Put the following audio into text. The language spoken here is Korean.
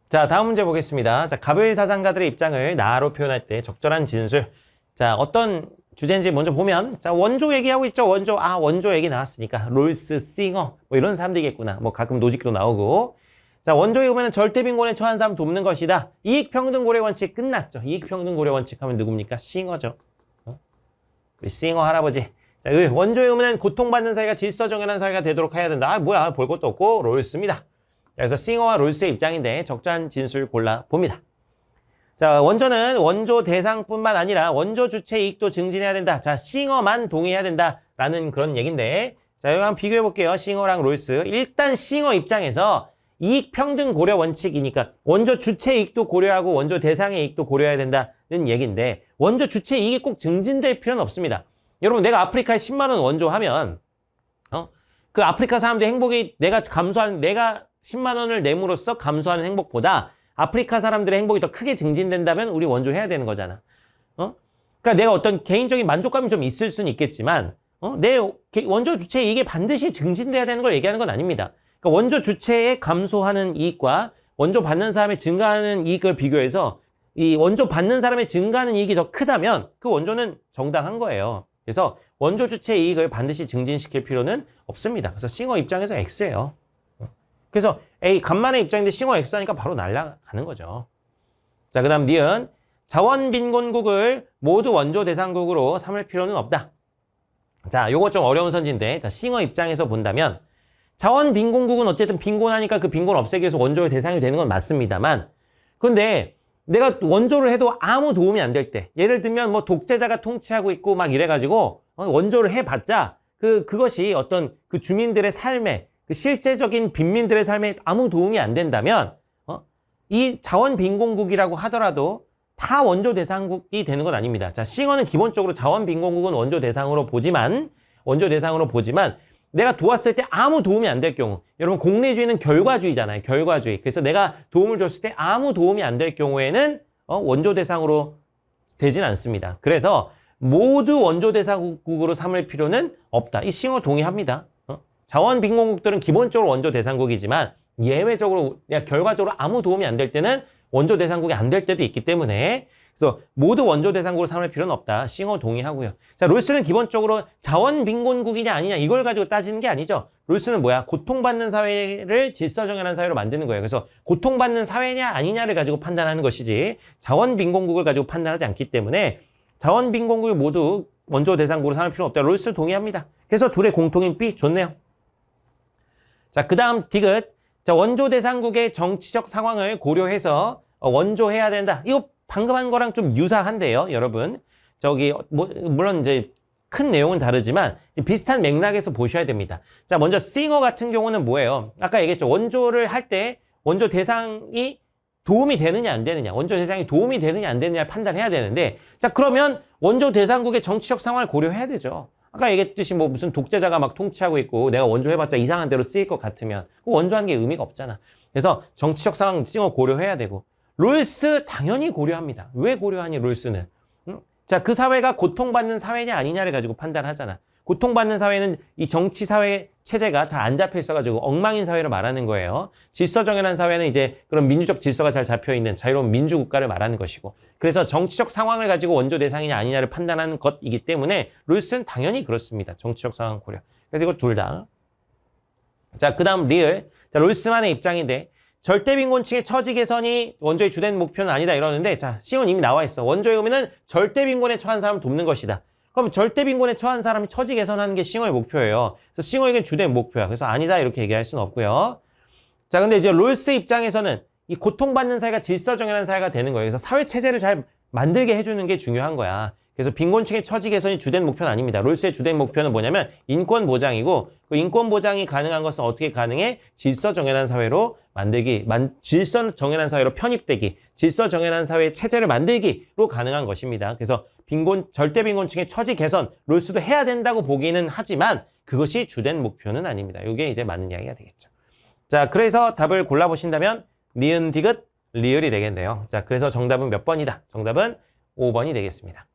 자, 다음 문제 보겠습니다. 자, 갑을 사상가들의 입장을 나로 표현할 때 적절한 진술. 자, 어떤 주제인지 먼저 보면, 자, 원조 얘기하고 있죠. 원조 얘기 나왔으니까. 롤스, 싱어, 뭐 이런 사람들이겠구나. 뭐 가끔 노직도 나오고. 자, 원조에 보면 절대빈곤에 처한 사람 돕는 것이다. 이익평등고려 원칙 끝났죠. 이익평등고려 원칙 하면 누굽니까? 싱어죠. 우리 싱어 할아버지. 자, 원조에 보면 고통받는 사회가 질서정연한 사회가 되도록 해야 된다. 아, 뭐야, 볼 것도 없고, 롤스입니다. 그래서 싱어와 롤스의 입장인데 적절한 진술 골라봅니다. 자, 원조는 원조 대상뿐만 아니라 원조 주체 이익도 증진해야 된다. 자, 싱어만 동의해야 된다라는 그런 얘기인데, 자, 여기 한번 비교해 볼게요. 싱어랑 롤스. 일단 싱어 입장에서 이익 평등 고려 원칙이니까 원조 주체 이익도 고려하고 원조 대상의 이익도 고려해야 된다는 얘기인데, 원조 주체 이익이 꼭 증진될 필요는 없습니다. 여러분, 내가 아프리카에 10만 원 원조 하면 그 아프리카 사람들의 행복이 내가 10만 원을 내므로써 감소하는 행복보다 아프리카 사람들의 행복이 더 크게 증진된다면 우리 원조 해야 되는 거잖아. 그러니까 내가 어떤 개인적인 만족감이 좀 있을 수는 있겠지만 내 원조 주체 이익이 반드시 증진돼야 되는 걸 얘기하는 건 아닙니다. 그러니까 원조 주체의 감소하는 이익과 원조 받는 사람의 증가하는 이익을 비교해서 이 원조 받는 사람의 증가하는 이익이 더 크다면 그 원조는 정당한 거예요. 그래서 원조 주체 이익을 반드시 증진시킬 필요는 없습니다. 그래서 싱어 입장에서 X예요. 그래서 A, 간만의 입장인데 싱어 X 하니까 바로 날아가는 거죠. 자, 그 다음 니은. 자원빈곤국을 모두 원조 대상국으로 삼을 필요는 없다. 자, 요거 좀 어려운 선지인데, 자, 싱어 입장에서 본다면, 자원빈곤국은 어쨌든 빈곤하니까 그 빈곤 없애기 위해서 원조의 대상이 되는 건 맞습니다만, 근데 내가 원조를 해도 아무 도움이 안 될 때, 예를 들면 뭐 독재자가 통치하고 있고 막 이래가지고 원조를 해봤자 그것이 어떤 그 주민들의 삶에 그 실제적인 빈민들의 삶에 아무 도움이 안 된다면 이 자원빈곤국이라고 하더라도 다 원조 대상국이 되는 건 아닙니다. 자, 싱어는 기본적으로 자원빈곤국은 원조 대상으로 보지만 내가 도왔을 때 아무 도움이 안 될 경우, 여러분 공리주의는 결과주의잖아요. 결과주의. 그래서 내가 도움을 줬을 때 아무 도움이 안 될 경우에는 원조 대상으로 되진 않습니다. 그래서 모두 원조 대상국으로 삼을 필요는 없다. 이 싱어 동의합니다. 자원빈곤국들은 기본적으로 원조 대상국이지만 예외적으로 결과적으로 아무 도움이 안 될 때는 원조 대상국이 안 될 때도 있기 때문에 그래서 모두 원조 대상국으로 삼을 필요는 없다. 싱어 동의하고요. 자, 롤스는 기본적으로 자원빈곤국이냐 아니냐 이걸 가지고 따지는 게 아니죠. 롤스는 뭐야? 고통받는 사회를 질서정연한 사회로 만드는 거예요. 그래서 고통받는 사회냐 아니냐를 가지고 판단하는 것이지 자원빈곤국을 가지고 판단하지 않기 때문에 자원빈곤국을 모두 원조 대상국으로 삼을 필요는 없다. 롤스 동의합니다. 그래서 둘의 공통인 B 좋네요. 자, 그 다음 디귿. 자, 원조 대상국의 정치적 상황을 고려해서 원조해야 된다. 이거 방금 한 거랑 좀 유사한데요, 여러분. 물론 이제 큰 내용은 다르지만 비슷한 맥락에서 보셔야 됩니다. 자, 먼저 싱어 같은 경우는 뭐예요? 아까 얘기했죠. 원조를 할 때 원조 대상이 도움이 되느냐 안 되느냐, 원조 대상이 도움이 되느냐 안 되느냐 판단해야 되는데, 자, 그러면 원조 대상국의 정치적 상황을 고려해야 되죠. 아까 얘기했듯이 뭐 무슨 독재자가 막 통치하고 있고 내가 원조해봤자 이상한 대로 쓰일 것 같으면 그 원조한 게 의미가 없잖아. 그래서 정치적 상황 싱어 고려해야 되고, 롤스 당연히 고려합니다. 왜 고려하니 롤스는? 자, 그 사회가 고통받는 사회냐 아니냐를 가지고 판단하잖아. 고통받는 사회는 이 정치 사회 체제가 잘 안 잡혀 있어가지고 엉망인 사회를 말하는 거예요. 질서정연한 사회는 이제 그런 민주적 질서가 잘 잡혀있는 자유로운 민주국가를 말하는 것이고, 그래서 정치적 상황을 가지고 원조 대상이냐 아니냐를 판단하는 것이기 때문에 롤스는 당연히 그렇습니다. 정치적 상황 고려. 그래서 이거 둘 다. 자, 그 다음 리을. 자, 롤스만의 입장인데, 절대빈곤층의 처지 개선이 원조의 주된 목표는 아니다 이러는데, 자, 싱어는 이미 나와 있어. 원조에 오면은 절대빈곤에 처한 사람 돕는 것이다. 그럼 절대빈곤에 처한 사람이 처지 개선하는 게 싱어의 목표예요. 그래서 싱어에겐 주된 목표야. 그래서 아니다 이렇게 얘기할 수는 없고요. 자, 근데 이제 롤스 입장에서는 이 고통받는 사회가 질서정연한 사회가 되는 거예요. 그래서 사회 체제를 잘 만들게 해주는 게 중요한 거야. 그래서 빈곤층의 처지 개선이 주된 목표는 아닙니다. 롤스의 주된 목표는 뭐냐면 인권 보장이고, 그 인권 보장이 가능한 것은 어떻게 가능해? 질서정연한 사회로 만들기, 질서정연한 사회로 편입되기, 질서정연한 사회의 체제를 만들기로 가능한 것입니다. 그래서 절대빈곤층의 처지 개선, 롤스도 해야 된다고 보기는 하지만 그것이 주된 목표는 아닙니다. 이게 이제 맞는 이야기가 되겠죠. 자, 그래서 답을 골라보신다면 니은, 디귿, 리을이 되겠네요. 자, 그래서 정답은 몇 번이다? 정답은 5번이 되겠습니다.